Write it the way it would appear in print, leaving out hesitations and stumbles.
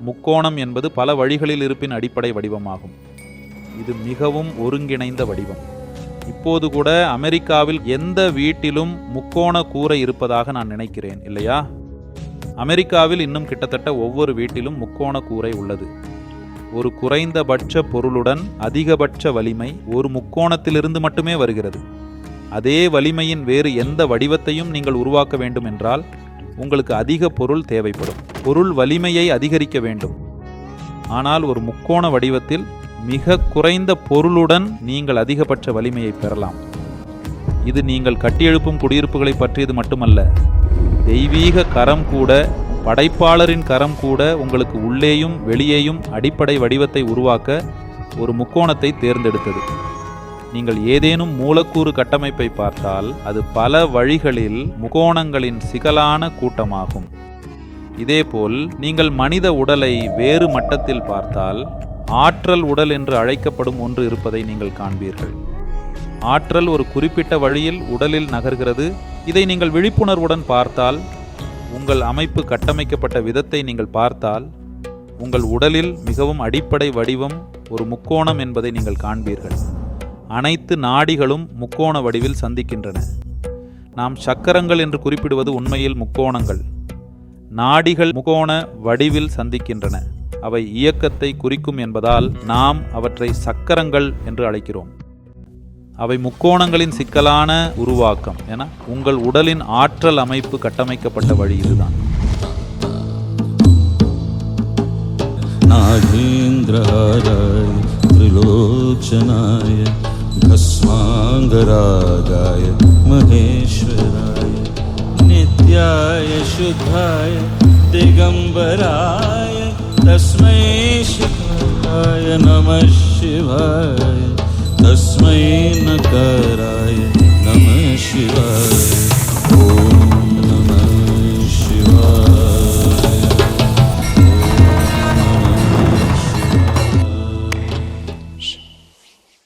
முக்கோணம் என்பது பல வழிகளில் இருப்பின் அடிப்படை வடிவமாகும். இது மிகவும் ஒருங்கிணைந்த வடிவம். இப்போது கூட அமெரிக்காவில் எந்த வீட்டிலும் முக்கோண கூரை இருப்பதாக நான் நினைக்கிறேன், இல்லையா? அமெரிக்காவில் இன்னும் கிட்டத்தட்ட ஒவ்வொரு வீட்டிலும் முக்கோண கூரை உள்ளது. ஒரு குறைந்தபட்ச பொருளுடன் அதிகபட்ச வலிமை ஒரு முக்கோணத்திலிருந்து மட்டுமே வருகிறது. அதே வலிமையின் வேறு எந்த வடிவத்தையும் நீங்கள் உருவாக்க வேண்டும் என்றால் உங்களுக்கு அதிக பொருள் தேவைப்படும். பொருள் வலிமையை அதிகரிக்க வேண்டும். ஆனால் ஒரு முக்கோண வடிவத்தில் மிக குறைந்த பொருளுடன் நீங்கள் அதிகபட்ச வலிமையை பெறலாம். இது நீங்கள் கட்டியெழுப்பும் குடியிருப்புகளை பற்றியது மட்டுமல்ல. தெய்வீக கரம் கூட, படைப்பாளரின் கரம் கூட உங்களுக்கு உள்ளேயும் வெளியேயும் அடிப்படை வடிவத்தை உருவாக்க ஒரு முக்கோணத்தை தேர்ந்தெடுத்தது. நீங்கள் ஏதேனும் மூலக்கூறு கட்டமைப்பை பார்த்தால் அது பல வழிகளில் முக்கோணங்களின் சிக்கலான கூட்டமாகும். இதேபோல் நீங்கள் மனித உடலை வேறு மட்டத்தில் பார்த்தால் ஆற்றல் உடல் என்று அழைக்கப்படும் ஒன்று இருப்பதை நீங்கள் காண்பீர்கள். ஆற்றல் ஒரு குறிப்பிட்ட வழியில் உடலில் நகர்கிறது. இதை நீங்கள் விழிப்புணர்வுடன் பார்த்தால், உங்கள் அமைப்பு கட்டமைக்கப்பட்ட விதத்தை நீங்கள் பார்த்தால், உங்கள் உடலில் மிகவும் அடிப்படை வடிவம் ஒரு முக்கோணம் என்பதை நீங்கள் காண்பீர்கள். அனைத்து நாடிகளும் முக்கோண வடிவில் சந்திக்கின்றன. நாம் சக்கரங்கள் என்று குறிப்பிடுவது உண்மையில் முக்கோணங்கள். நாடிகள் முக்கோண வடிவில் சந்திக்கின்றன. அவை இயக்கத்தை குறிக்கும் என்பதால் நாம் அவற்றை சக்கரங்கள் என்று அழைக்கிறோம். அவை முக்கோணங்களின் சிக்கலான உருவாக்கம் என உங்கள் உடலின் ஆற்றல் அமைப்பு கட்டமைக்கப்பட்ட வழி இதுதான். நாகேந்திரஹராய த்ரிலோச்சனாய பஸ்மாங்கராகாய மகேஸ்வராய நித்யாய சுத்தாய திகம்பராய தஸ்மை சிவாய நமः சிவாய தஸ்மை நகராய